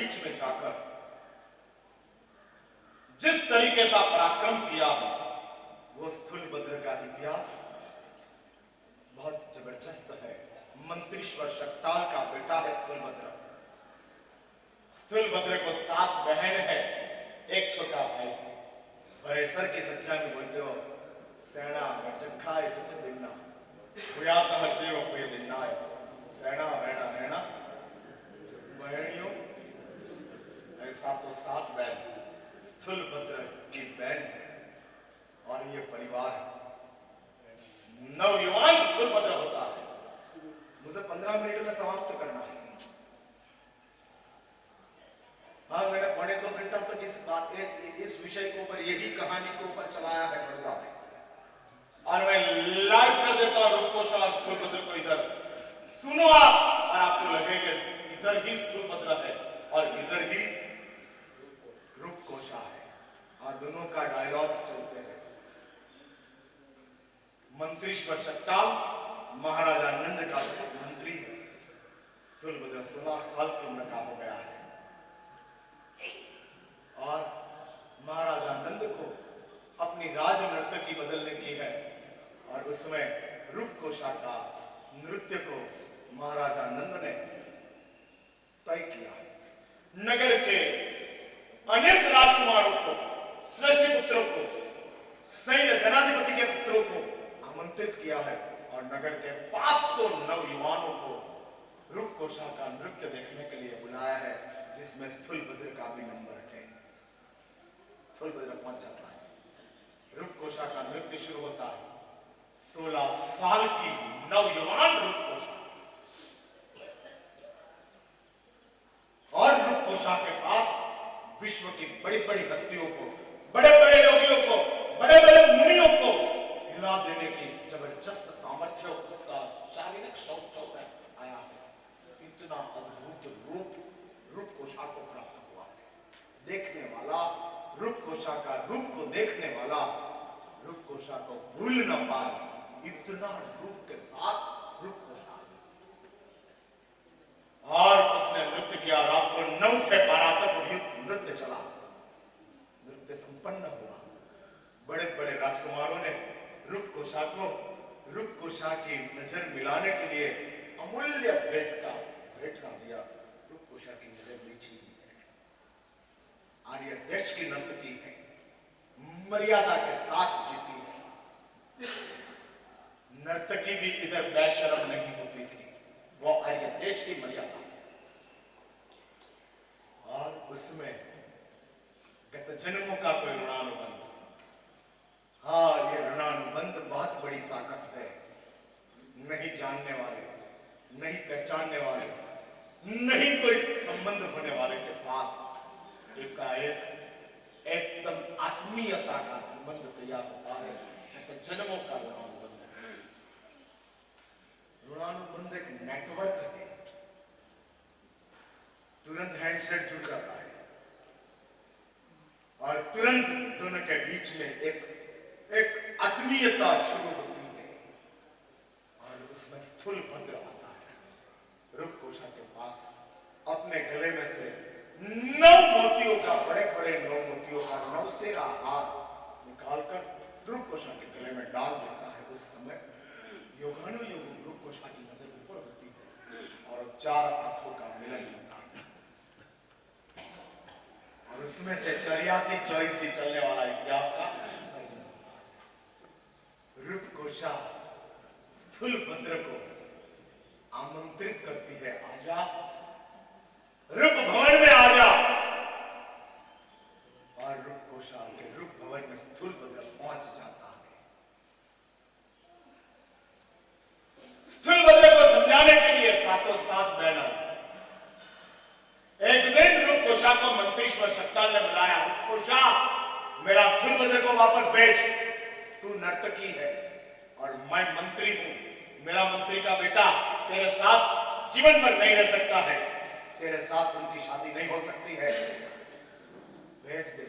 बीच में जाकर जिस तरीके से पराक्रम किया वो स्थूलभद्र का इतिहास बहुत जबरदस्त है। मंत्रीश्वर शक्ताल का बेटा है स्थूलभद्र। स्थूलभद्र को 7 बहन है, एक छोटा भाई। भरेसर की सच्चा में बोलते हो सेना में जखाए जख दिना हुयातह जेव हुए दिनाए सेना रहना रहना बहनियों। ऐसा तो 7 बहन स्थूलभद्र की बहन और ये परिवार नवयुवान स्थूलभद्र होता है। मुझे 15 मिनट में समाप्त करना है। हाँ, मैंने पौने 2 घंटा तक इस विषय के ऊपर, यही कहानी के ऊपर चलाया है बड़ौदा में, और मैं लाइव कर देता हूं रूपकोशा और स्थूलभद्र को। इधर सुनो आप, और आपको लगेगा इधर ही स्थूलभद्र है और इधर ही रूपकोशा है, और दोनों का डायलॉग्स चलते हैं। मंत्रीश्वर शक्ताल महाराजा नंद का मंत्री, स्थूलभद्र 16 साल की उम्र का हो गया है, और महाराजा नंद को अपनी राज नर्तकी बदलने की है, और उसमें रूपकोशा का नृत्य को महाराजा नंद ने तय किया। नगर के अनेक राजकुमारों को, श्रेष्ठ पुत्रों को, सैन्य सेनाधिपति के पुत्रों को आमंत्रित किया है, और नगर के 500 नवयुवानों को रूपकोशा का नृत्य देखने के लिए बुलाया है, जिसमें स्थूलभद्र का भी नंबर है। स्थूलभद्र पहुंच जाता है, रूपकोशा का नृत्य शुरू होता है। 16 साल की नवयुवान रूपकोशा, और रूपकोशा के पास विश्व की बड़ी बड़ी हस्तियों को, बड़े बड़े योगियों को, बड़े बड़े मुनियों को हिला देने की जबरदस्त सामर्थ्य उसका शारीरिक शौक में आया है। इतना अद्भुत रूप रूपकोशा को प्राप्त हुआ है। देखने वाला रूपकोशा का रूप को देखने वाला रूपकोशा को भूल न पाए, इतना रूप के साथ रूपकोशा। और उसने नृत्य किया। रात को 9 से 12 तक नृत्य चला। नृत्य संपन्न हुआ। बड़े बड़े राजकुमारों ने रूपकोशा की नजर मिलाने के लिए अमूल्य भेंट ना दिया। रूपकोशा की नजर नीची है। आर्य देश की नर्तकी है, मर्यादा के साथ जीती है। नर्तकी भी इधर बेशरम नहीं होती थी, वो आर्य देश की मर्यादा। और उसमें गत जन्मों का कोई ऋणानुबंध। हाँ, ये ऋणानुबंध बहुत बड़ी ताकत है। नहीं जानने वाले, नहीं पहचानने वाले, नहीं कोई संबंध होने वाले के साथ एकाएक एकदम आत्मीयता का संबंध तैयार होता है। गत जन्मों का ऋणानुबंध। ऋणानुबंध एक नेटवर्क है, तुरंत हैंडसेट जुड़ जाता है, और तुरंत दोनों के बीच में एक आत्मीयता शुरू होती है, और उसमें स्थूलभद्र आता है रूपकोशा के पास। अपने गले में से 9 मोतियों का, बड़े बड़े 9 मोतियों का 9 सेरा हार निकालकर रूपकोशा के गले में डाल देता है। उस समय योगानुयोग रूपकोशा की नजर ऊपर होती है, और 4 आंखों का मिलन होता है, और उसमें से 84-84 चलने वाला इतिहास का सर्जन होता है। रूपकोशा स्थूलभद्र को आमंत्रित करती है, आजा रूप भवन में आजा। और रूपकोशा के रूप भवन में स्थूलभद्र पहुंच जाता है। स्थूलभद्र को समझाने के लिए 7 बहनों। एक दिन रूपकोशा को मंत्रीश्वर शक्ताल ने बुलाया। रूपकोशा, मेरा स्थूलभद्र को वापस भेज। तू नर्तकी है और मैं मंत्री हूं। मेरा मंत्री का बेटा तेरे साथ जीवन भर नहीं रह सकता है, तेरे साथ उनकी शादी नहीं हो सकती है, भेज दे।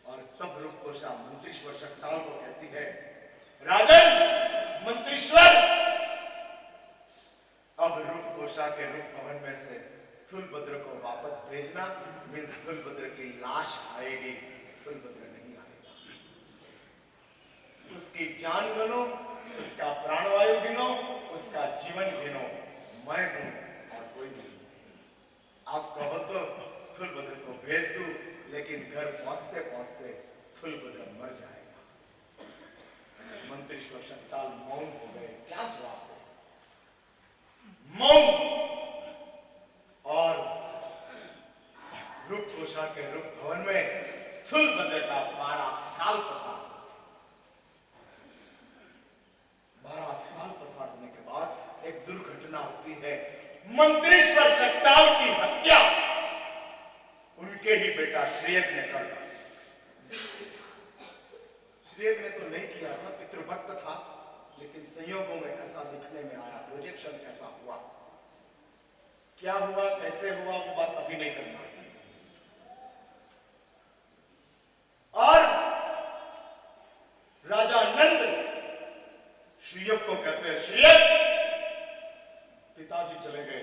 और तब रूपकोशा मंत्रीश्वर शक्ताल को कहती है, राजन, मंत्रीश्वर। अब रूपकोशा के रूप भवन में से स्थूलभद्र को वापस भेजना मीन्स स्थूलभद्र की लाश आएगी, स्थूलभद्र नहीं आएगा। उसकी जान गिनो, उसका प्राणवायु गिनो, उसका जीवन गिनो, मैं हूं और कोई नहीं। आप कहो तो स्थूलभद्र को भेज दूं, लेकिन घर पहुंचते पहुंचते स्थूलभद्र मर जाएगा। मंत्रीश्वर शक्ताल मौन हो गए, क्या जवाब दे? मौन। और रूपकोशा के रूप भवन में स्थूलभद्र का 12 साल पसार। 12 साल पसार होने के बाद एक दुर्घटना होती है। मंत्रीश्वर शक्ताल की हत्या उनके ही बेटा श्रेयक ने कर दी। श्रेयक ने तो नहीं किया था, पितृभक्त था, लेकिन संयोगों में ऐसा दिखने में आया, प्रोजेक्शन ऐसा हुआ। क्या हुआ, कैसे हुआ, वो बात अभी नहीं करना है। और राजा नंद श्रेयक को कहते हैं, श्रेयक पिताजी चले गए,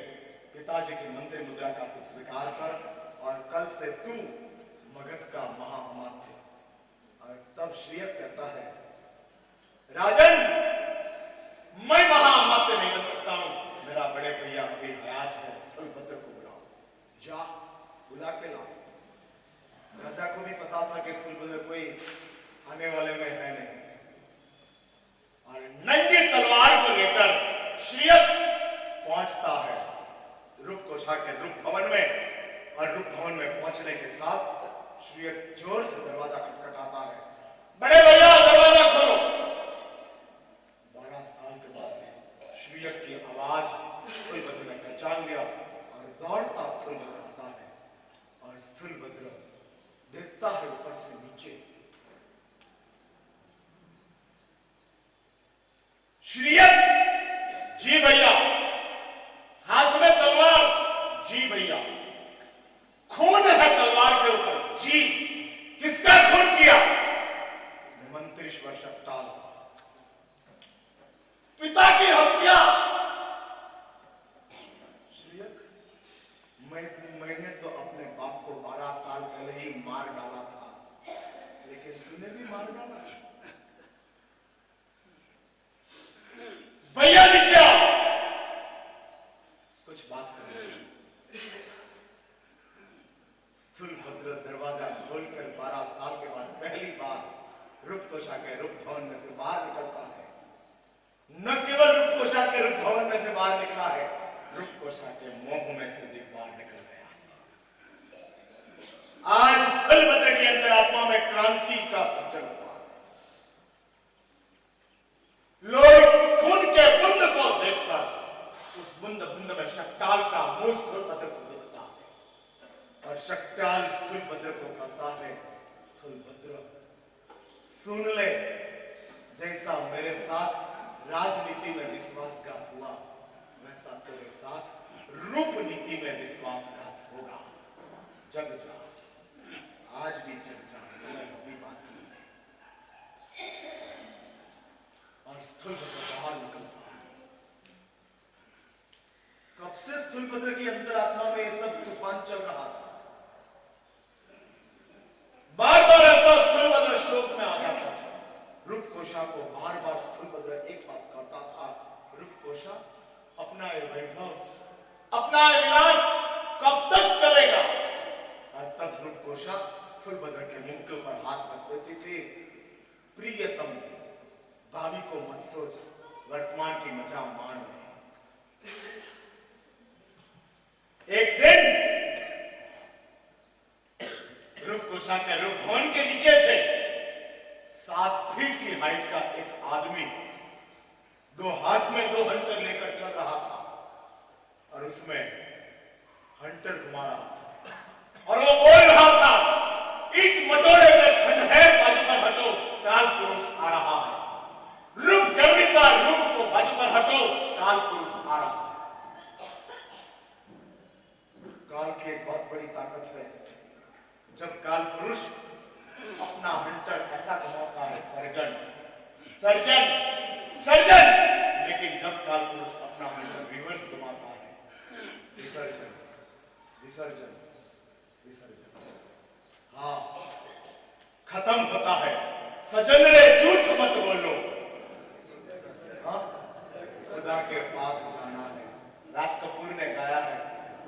पिताजी की मंत्री मुद्रा का तू स्वीकार कर और कल से तू मगध का महाअमात्य। और तब श्रेयक कहता है, राजन मैं महाअमात्य नहीं बन सकता हूं, मेरा बड़े भैया अभी हयात है, स्थूलभद्र को बुलाओ, जा बुला के लाओ। राजा को भी पता था कि स्थूलभद्र कोई आने वाले में है नहीं। और नंगी तलवार को लेकर श्रेयक पहुंचता है रूपकोशा के रूप भवन में। और रूप भवन में पहुंचने के साथ श्रेयक जोर से दरवाजा खटखटाता है, बड़े भैया दरवाजा खोलो। 12 साल के बाद श्रेयक की आवाज स्थूलभद्र ने पहचान लिया और दौड़ता स्थूलभद्र आता है। और स्थूलभद्र देखता है ऊपर से नीचे, श्रेयक जी भैया, हाथ में तलवार जी भैया, खून है तलवार के ऊपर जी, किसका खून किया? मंत्रीश्वर शक्ताल, पिता की हत्या। श्रेयक, मैंने तो अपने बाप को 12 साल पहले ही मार डाला था, लेकिन तूने भी मार डाला। भैया नीचे आओ, कुछ बात करें। स्थूलभद्र दरवाजा खोलकर 12 साल के बाद पहली बार रूपकोशा के रूप भवन में से बाहर निकलता है। न केवल रूपकोशा के रूप भवन में से बाहर निकला है, रूपकोशा के मोह में से भी बाहर निकल गया। आज स्थूलभद्र की अंतरात्मा में क्रांति का सृजन हुआ। लोग खून के बूंद को देखकर उस बूंद बूंद में शक्ताल का मुंह स्थूलभद्र को दिखता है। और शक्ताल स्थूलभद्र को कहता है, स्थूलभद्र सुन ले, जैसा मेरे साथ राजनीति में विश्वासघात हुआ, वैसा तेरे साथ रूप नीति में विश्वासघात होगा। जग जा, आज भी जग जा, समय अभी बाकी है। और स्थूलभद्र बाहर निकलता है। कब से स्थूलभद्र की अंतरात्मा में यह सब तूफान चल रहा था। बार बार ऐसा स्थूलभद्र शोक में आ जाता था। रूपकोशा को बार बार स्थूलभद्र एक बात कहता था, रूपकोशा अपना ये वैभव, अपना ये विलास कब तक चलेगा? और तब रूपकोशा स्थूलभद्र के मुंह के ऊपर हाथ रख देती थी, प्रियतम भावी को मत सोच, वर्तमान की मजा मान ले। एक दिन रूपकोशा के रूप भवन के नीचे से 7 फीट की हाइट का एक आदमी 2 हाथ में 2 हंटर लेकर चल रहा था। और उसमें हंटर घुमा रहा था और वो बोल रहा था, ईट मटोरे के खंड है, बाजू पर हटो, काल पुरुष आ रहा है। रूप गर्विता, रूप को बाजू पर हटो, काल पुरुष आ रहा है। काल की एक बहुत बड़ी ताकत है। जब काल पुरुष अपना हंटर ऐसा घुमाता है, सर्जन सर्जन सर्जन, लेकिन जब काल पुरुष अपना हंटर रिवर्स घुमाता है, विसर्जन। विसर्जन, विसर्जन। हाँ, खत्म होता है। सजन रे झूठ मत बोलो। हाँ, खुदा के पास जाना है। राज कपूर ने गाया है,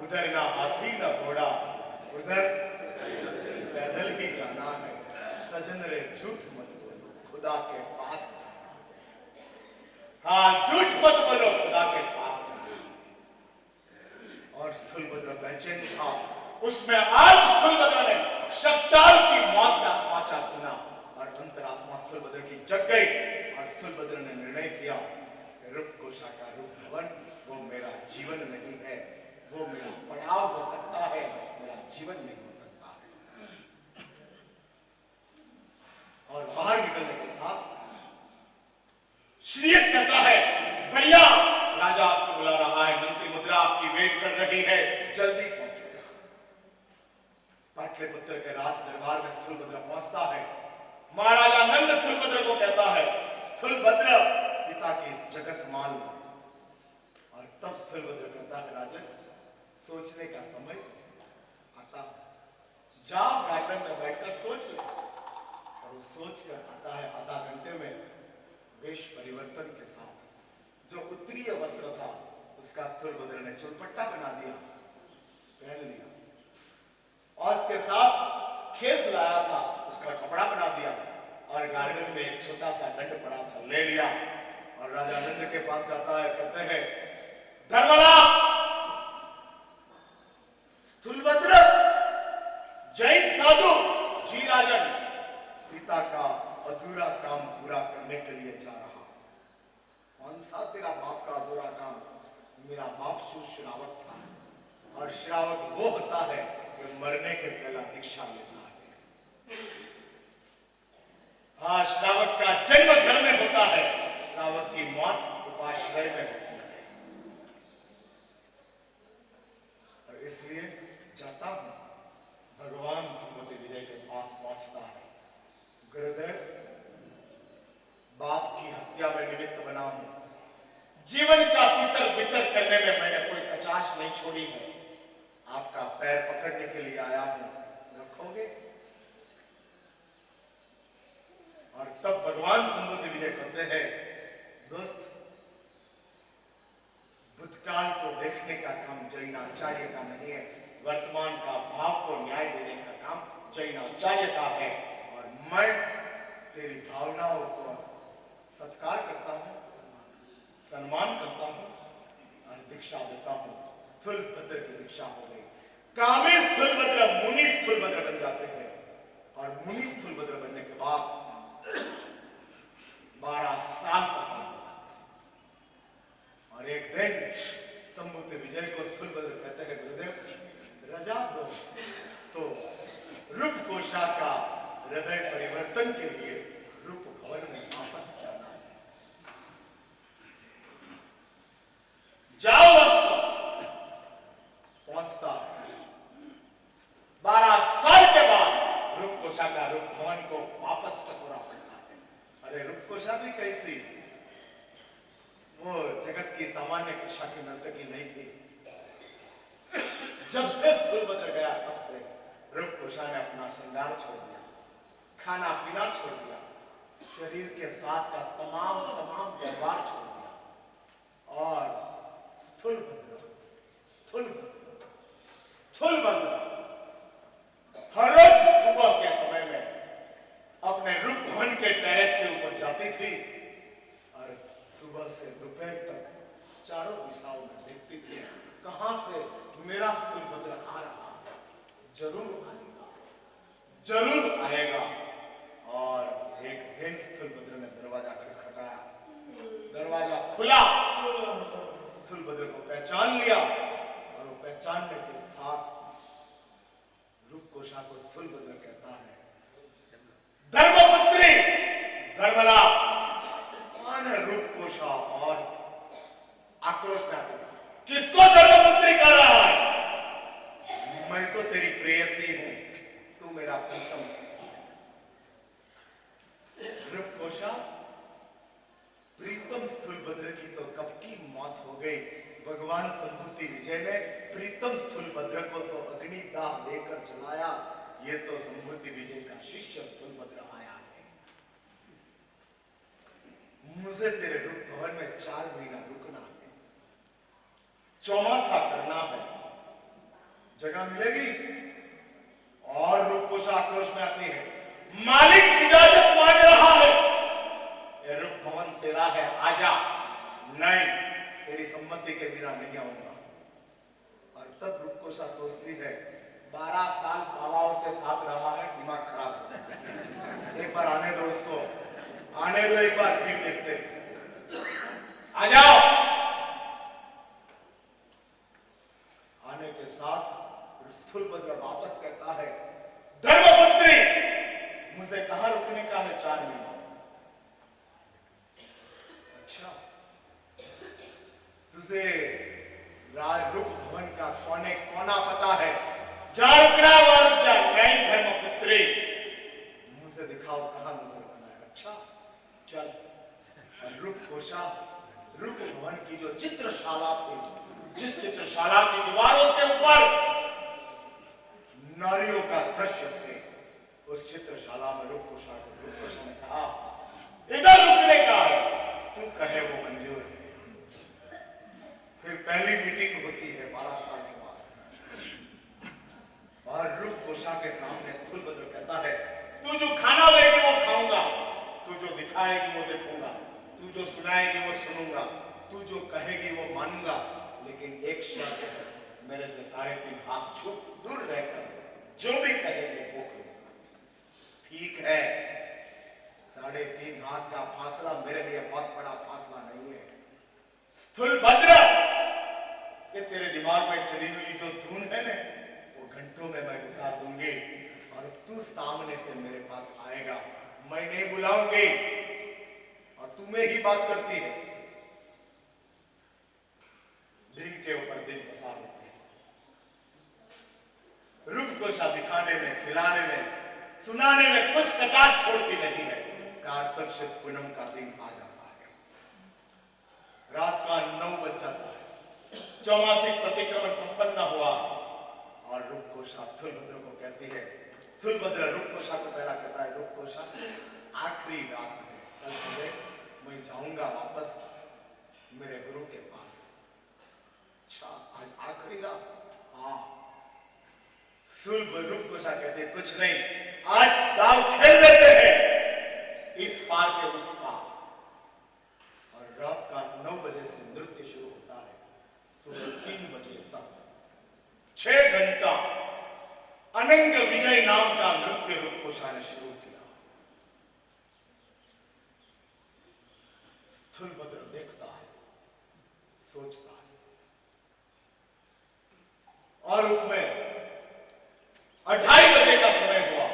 उधर ना हाथी ना घोड़ा, उधर पैदल ही जाना है। सजन रे झूठ मत बोलो, खुदा के पास जाना है। हाँ, झूठ मत बोलो, खुदा के पास जाना है। और स्थूलभद्र बेचैन था। उसमें आज स्थूलभद्र ने शक्ताल की मौत का समाचार सुना और अंतरात्मा स्थूलभद्र की जग गई और स्थूलभद्र ने निर्णय किया कि रूपकोशा का रूप भवन वो मेरा जीवन नहीं है, वो मेरा पड़ाव हो सकता है, मेरा जीवन नहीं हो सकता है। और बाहर निकलने के साथ श्रीयक कहता है, भैया राजा आपको बुला रहा है, मंत्री मुद्रा आपकी वेट कर रही है, जल्दी पहुंचो। पाटलिपुत्र के राज दरबार में स्थूलभद्र पहुंचता है। महाराजा नंद स्थूलभद्र को कहता है, स्थूलभद्र पिता की इस जगह संभाल लो। और तब स्थूलभद्र कहता है, राजन सोचने का समय आता, जाओ गार्डन में बैठकर सोच ले। और वो सोच कर आता है, आधा घंटे में वेश परिवर्तन के साथ जो उत्तरीय वस्त्र था उसका स्थूलभद्र ने चुलपट्टा बना दिया, पहन लिया। और उसके साथ खेस लाया था, उसका कपड़ा बना दिया और गार्डन में एक छोटा सा दंड पड़ा था, ले लिया और राजा नंद के पास जाता है। कहते हैं, धर्मला, स्थूलभद्र जैन साधु जी राजन पिता का अधूरा काम पूरा करने के लिए जा रहा। कौन सा तेरा बाप का अधूरा काम? मेरा बाप श्रावक था और श्रावक वो होता है जो मरने के पहला दीक्षा लेता है। हाँ, श्रावक का जन्म घर में होता है, श्रावक की मौत उपाश्रय में होती है। और इसलिए जाता हूं, भगवान संबोधि विजय के पास पहुंचता है। गुरुदेव, बाप की हत्या में निमित्त बना हूं, जीवन का तितर बितर करने में मैंने कोई कचाश नहीं छोड़ी है। आपका पैर पकड़ने के लिए आया हूं, रखोगे? और तब भगवान संबोधि विजय कहते हैं, दोस्त, भूतकाल को देखने का काम जैन आचार्य का नहीं है, वर्तमान का भाव को न्याय देने का काम जैन आचार्य का है। और मैं तेरी भावनाओं को सत्कार करता हूं, सम्मान करता हूं और दीक्षा देता हूं। स्थूलभद्र की दीक्षा हो गई। कामी स्थूलभद्र मुनि स्थूलभद्र बन जाते हैं और मुनि स्थूलभद्र बनने के बाद 12 साल का समय होता है। और एक दिन संबोधि विजय को स्थूलभद्र कहते हैं, गुरुदेव रजा दो तो रूपकोशा का हृदय परिवर्तन के लिए रूप भवन में वापस जाना है। जाओ वस्त्र पहुंचता है। 12 साल के बाद रूपकोशा का रूप भवन को वापस टकोरा पड़ता है। अरे रूपकोशा भी कैसी, वो जगत की सामान्य कक्षा की नर्तकी नहीं थी। जब से स्थूलभद्र गया तब से रूपकोशा ने अपना श्रृंगार छोड़ दिया, खाना पीना छोड़ दिया, शरीर के साथ का तमाम व्यवहार छोड़ दिया। और स्थूलभद्र हर रोज सुबह के समय में अपने रूप भवन के टेरेस के ऊपर जाती थी और सुबह से दोपहर तक चारों दिशाओं में देखती थी, कहां से मेरा स्थूलभद्र आ रहा है, जरूर आएगा। और एक दिन स्थूलभद्र ने दरवाजा खटखटाया, दरवाजा खुला, स्थूलभद्र को पहचान लिया और वो पहचानने के साथ रूपकोशा को स्थूलभद्र कहता है, धर्मपुत्री धर्मला। कौन है रूपकोशा? और आक्रोश में आते, किसको धर्मपुत्री कह रहा है? मैं तो तेरी प्रेयसी हूं, तू मेरा प्रीतम। रूपकोशा, प्रीतम स्थूलभद्र की तो कब की मौत हो गई, भगवान संभूति विजय ने प्रीतम स्थूलभद्र को तो अग्नि दाह देकर जलाया, ये तो संभूति विजय का शिष्य स्थूलभद्र आया है। मुझे तेरे रूप भवन में 4 महीना रुकना है, चौमासा करना है, जगह मिलेगी। और रूपकुश आक्रोश में आती है, मालिक इजाजत मांग रहा है, ये रूप भवन तेरा है, आजा। नहीं, तेरी सम्मति के बिना नहीं आऊंगा। और तब रूपकुशा सोचती है, 12 साल बाबाओं के साथ रहा है, दिमाग खराब हो गया, एक बार आने दो उसको, आने दो एक बार, फिर देखते। आ जाओ। आने के साथ स्थूलभद्र वापस कहता है, धर्मपुत्री, मुझे कहां रुकने का है 4 महीना? अच्छा, तुझे रूप भवन का कोने कोना पता है, जा रुकना वहां रुक जा। नहीं धर्मपुत्री, मुझे दिखाओ कहां मुझे रुकना है। अच्छा चल। रूपकोशा रूप भवन की जो चित्रशाला थी, जिस चित्रशाला की दीवारों के ऊपर नारियों का दृश्य थे, उस चित्रशाला में रूपकोशा ने कहा, इधर रुकने का है, तू कहे वो मंजूर है। फिर पहली मीटिंग होती है 12 साल के बाद, और रूपकोशा के सामने स्थूलभद्र कहता है, तू जो खाना देगी वो खाऊंगा, तू जो दिखाएगी वो देखूंगा, तू जो सुनाएगी वो सुनूंगा, तू जो कहेगी वो मानूंगा, लेकिन एक शर्त है, मेरे से 3.5 हाथ दूर रहकर जो भी कहेंगे वो करूंगा। ठीक है, 3.5 हाथ का फासला मेरे लिए बहुत बड़ा फासला नहीं है। स्थूलभद्र, ये तेरे दिमाग में चली हुई जो धुन है ना, वो घंटों में मैं उतार दूंगी, और तू सामने से मेरे पास आएगा, मैं नहीं बुलाऊंगी, और तुम्हें ही बात करती है। दिन के ऊपर दिन बसा होते हैं, रूपकोशा दिखाने में, खिलाने में, सुनाने में कुछ कचास छोड़ती नहीं है। कार्तक शुद्ध पूनम का दिन आ जाता है, रात का 9 बज जाता है, चौमासिक प्रतिक्रमण संपन्न हुआ, और रूपकोशा स्थूलभद्र को कहती है, स्थूलभद्र रूपकोशा को पहला कहता है, रूपकोशा आखिरी रात है, कल सुबह मैं जाऊंगा वापस मेरे गुरु के पास। अच्छा, आज आखिरी रात? हाँ। रूपकोशा कहते हैं, कुछ नहीं, आज दाव खेल लेते हैं, इस पार के उस पार। और रात का 9 बजे से नृत्य शुरू होता है, सुबह 3 बजे तक 6 घंटा अनंग विजय नाम का नृत्य रूपकोशा ने शुरू किया। स्थूलभद्र देखता है, सोचता है, और उसमें 2:30 बजे का समय हुआ।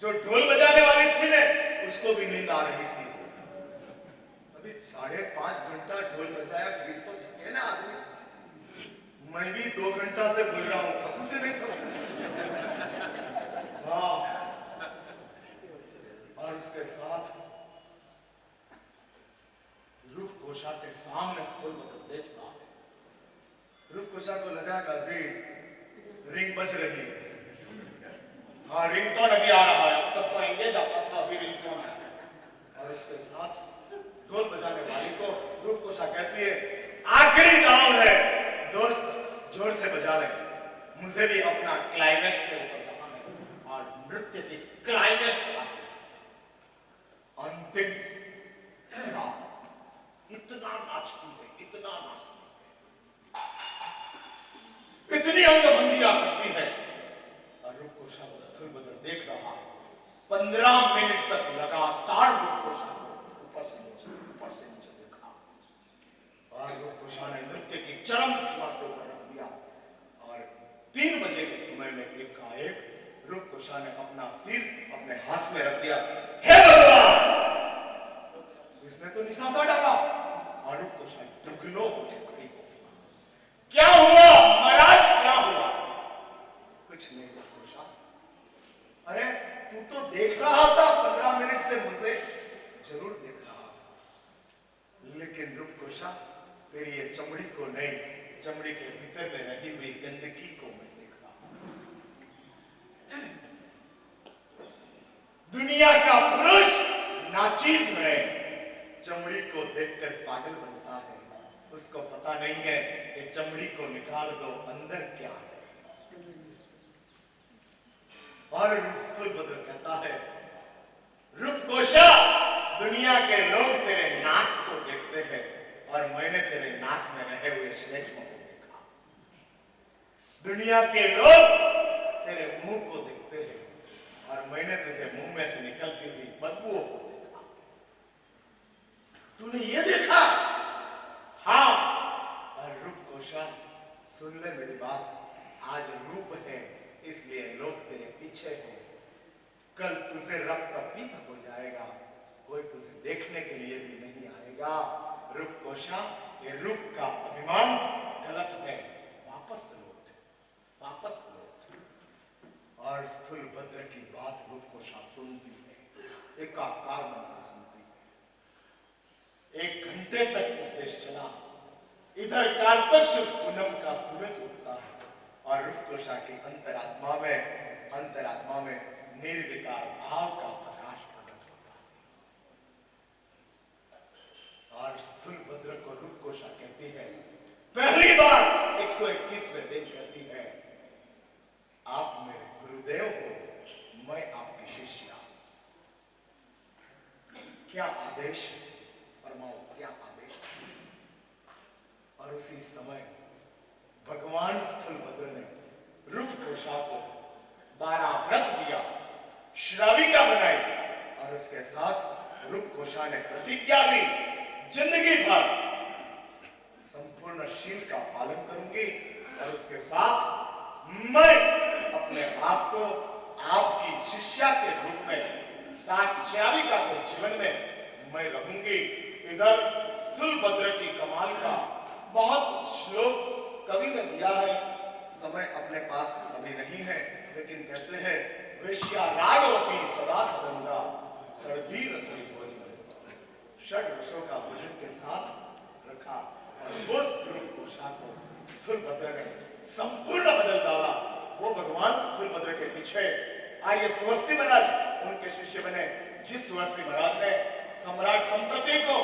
जो ढोल बजाने वाली थी ने, उसको भी नींद आ रही थी। अभी 5.5 घंटा ढोल बजाया, फिर तो थके ना आदमी। मैं भी 2 घंटा से बोल रहा हूं, थकू के नहीं थकू? हाँ। और उसके साथ रूपकोशा के सामने स्थूलभद्र देखता है। रूपकोशा को लगा कि अभी रिंग बज रही है। हाँ, रिंगटोन अभी आ रहा है, अब तक तो एंगेज आता था, अभी रिंगटोन आया। और उसके साथ ढोल बजाने वाली को रूपकोशा कहती है, आखिरी दाव है दोस्त, जोर से बजा ले, मुझे भी अपना क्लाइमैक्स के ऊपर जाना है। और नृत्य की क्लाइमैक्स अंतिम इतना नाचती है, इतना नाचती है, इतनी अंगभंगियां करती है, और रूपकोशा को स्थूलभद्र देख रहा है। 15 मिनट तक लगातार रूपकोशा को ऊपर से नीचे देखा, और रूपकोशा ने नृत्य की चरम सीमा के ऊपर रख दिया। और 3 बजे के समय में एकाएक रूपकोशा ने अपना सिर अपने हाथ में रख दिया। हे भगवान! इसने तो निशासा डाला, और रूपकोशा दुगलो होकर खड़ी हो गई। क्या हुआ महाराज, क्या हुआ? कुछ नहीं रूपकोशा, अरे तू तो देख रहा था 15 मिनट से, मुझे जरूर देख रहा था, लेकिन रूपकोशा तेरी ये चमड़ी को नहीं, चमड़ी के भीतर में रही हुई गंदगी को मैं देख रहा हूं। दुनिया का पुरुष नाचीज में चमड़ी को देखकर पागल बनता है। उसको पता नहीं है कि चमड़ी को निकाल दो, अंदर क्या है। और स्थूलभद्र कहता है, रूपकोशा, दुनिया के लोग तेरे नाक को देखते हैं और मैंने तेरे नाक में रहे हुए श्लेष्मों को देखा। दुनिया के लोग तेरे मुंह को देखते हैं और मैंने तुझे मुंह में से निकलती हुई बदबुओं को देखा। तूने ये देखा? हाँ। और रूपकोशा, सुन ले मेरी बात, आज रूप है इसलिए लोग तेरे पीछे हैं। कल तुझे रक्त पीत हो जाएगा, कोई तुझे देखने के लिए भी नहीं आएगा। रूपकोशा, ये रूप का अभिमान गलत है, वापस लौट, वापस लौट। और स्थूलभद्र की बात रूपकोशा सुनती है, एकाकार बनकर सुनती है। 1 घंटे तक उपदेश चला। इधर कार्तक शुक्ल पूनम का सूरज उगता है और रूपकोशा की अंतरात्मा में निर्विकार भाव का प्रकाश प्रकट होता है। और स्थूलभद्र को रूपकोशा कहती है, पहली बार 121वें दिन कहती है, आप मेरे गुरुदेव हो, मैं आपकी शिष्या। क्या आदेश है, फरमाओ क्या आदेश है। और उसी समय भगवान स्थूलभद्र ने रूपकोशा को 12 व्रत दिया, श्राविका बनाई और उसके साथ रूपकोशा ने प्रतिज्ञा ली, जिंदगी भर संपूर्ण शील का पालन करूंगी और उसके साथ मैं अपने आप को आपकी शिष्या के रूप में साथ श्राविका के जीवन में मैं रहूंगी। इधर स्थूलभद्र की कमाल का बहुत श्लोक कवि ने दिया है, समय अपने पास अभी नहीं है, लेकिन कहते हैं, वेश्या रागवती सदा कदंगा सड़बीर सही भोजन। 6 वर्षों का भोजन के साथ रखा और उस रूपकोशा को स्थूलभद्र ने संपूर्ण बदल डाला। वो भगवान स्थूलभद्र के पीछे आर्य स्वस्ति महाराज उनके शिष्य बने। जिस स्वस्ति महाराज ने सम्राट संप्रति को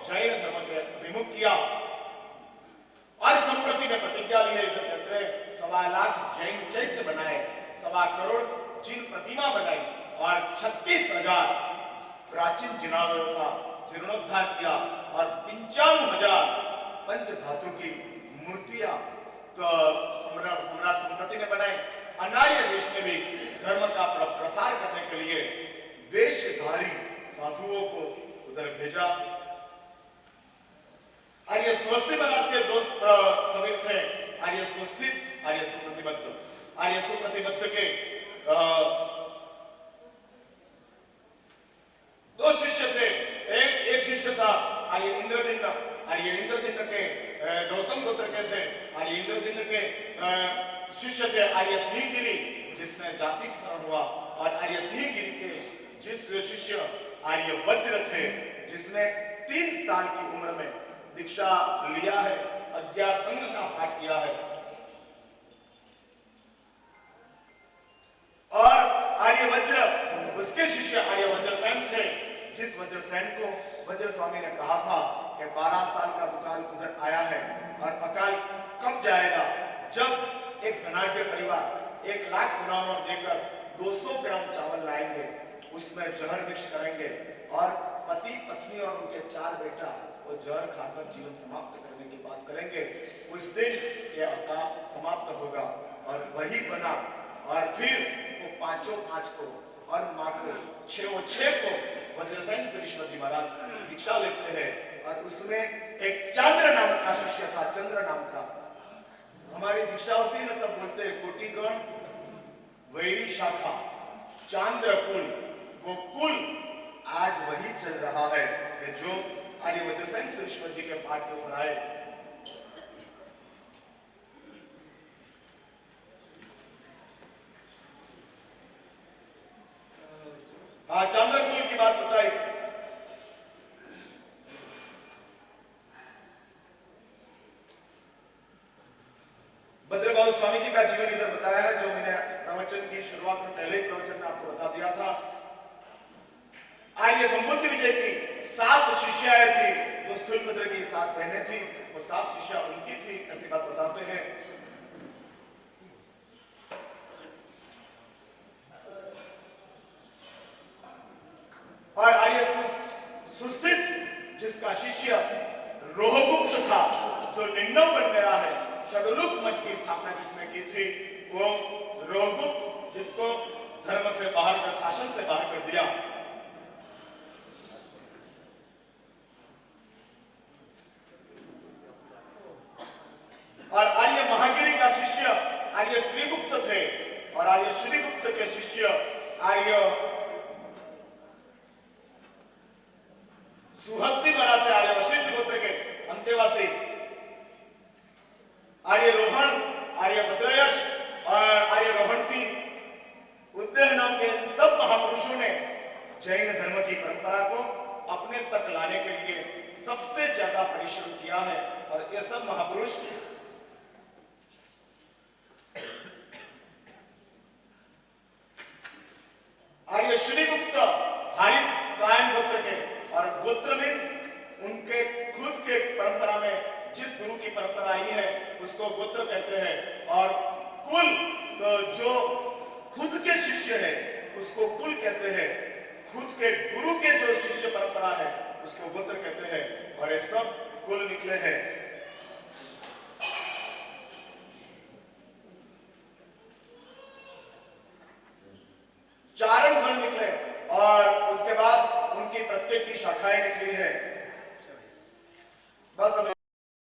जैन धर्म के अभिमुख किया और संप्रति ने प्रतिज्ञा ली है, इधर कहते हैं 1.25 लाख जैन चैत्य बनाए, 1.25 करोड़ जिन प्रतिमा बनाई और 36,000 प्राचीन जिनालयों का जीर्णोद्धार किया और 95,000 पंचधातु की मूर्तियां सम्राट संप्रति ने बनाई। अनार्य देश में भी धर्म का प्रसार करने के लिए वेशधारी साधुओं को उधर भेजा। आर्य स्वस्ति महाराज के 2 स्थविर थे, आर्य स्वस्तित, आर्य सुप्रतिबद्ध। आर्य सुप्रतिबद्ध के 2 शिष्य थे। एक शिष्य था आर्य इंद्रदिम्न। आर्य इंद्रदिम्न के गौतम गोत्र के थे। आर्य इंद्रदिम्न के शिष्य थे आर्य सिंहगिरी, जिसने जाति स्मरण हुआ। और आर्य सिंहगिरी के जिस शिष्य आर्य वज्र थे, जिसने 3 साल की उम्र में दीक्षा लिया है, अध्यात्म का पाठ किया है। और आर्य वज्र, उसके शिष्य आर्य वज्रसेन थे, जिस वज्रसेन को वज्र स्वामी ने कहा था कि 12 साल का दुकान उधर आया है और अकाल कब जाएगा, जब एक धनाढ्य परिवार 1 लाख सोना देकर 200 ग्राम चावल लाएंगे, उसमें जहर मिक्स करेंगे और पति पत्नी और उनके 4 बेटा वो जहर खाकर जीवन समाप्त करने की बात करेंगे। उस दिन ये अकाल समाप्त होगा। और वही बना। और फिर वो 5 को और माँ को 6 को वज्रसेन सुरेश्वर जी महाराज दीक्षा लेते हैं। और उसमें एक चंद्र नाम का शिष्य था, चंद्र नाम का। हमारी दीक्षा होती है ना, तब बोलते हैं कोटिगण वैरी शाखा चांद्र कुल। वो कुल आज वही चल रहा है कि जो आर्य वज्रसेन सुरेश्वर जी के पाठ के ऊपर आए। चांद्रकुल की बात बताई। गोस्वामी जी का जीवन इधर बताया है, जो मैंने प्रवचन की शुरुआत में पहले ही प्रवचन में आपको बता दिया था। आर्य संबुद्धि विजय की 7 शिष्याएं थी, जो स्थूलभद्र की 7 बहनें थी, वो 7 शिष्या उनकी थी, ऐसी बात बताते हैं। और आर्य सुस्थित जिसका शिष्य रोहगुप्त था, जो निन्नव बन गया है, षडरूप मठ की स्थापना जिसने की थी, वो रोहगुप्त, जिसको धर्म से बाहर कर, शासन से बाहर कर दिया। और आर्य महागिरी का शिष्य आर्य श्रीगुप्त थे, और आर्य श्रीगुप्त के शिष्य आर्य सुहस्ती महाराज थे, आर्य वशिष्ठ गोत्र के अंतेवासी। आर्य रोहण, आर्य भद्रयश और आर्य रोहण थी। उद्देह नाम के इन सब महापुरुषों ने जैन धर्म की परंपरा को अपने तक लाने के लिए सबसे ज्यादा परिश्रम किया है। और ये सब महापुरुष आर्य श्रीगुप्त हारित कायन गोत्र के, और गोत्र मीन्स उनके खुद के परंपरा में जिस गुरु की परंपरा आई है उसको गोत्र कहते हैं। और कुल जो खुद के शिष्य है उसको कुल कहते हैं। खुद के गुरु के जो शिष्य परंपरा है उसको गोत्र कहते हैं। और ये सब कुल निकले हैं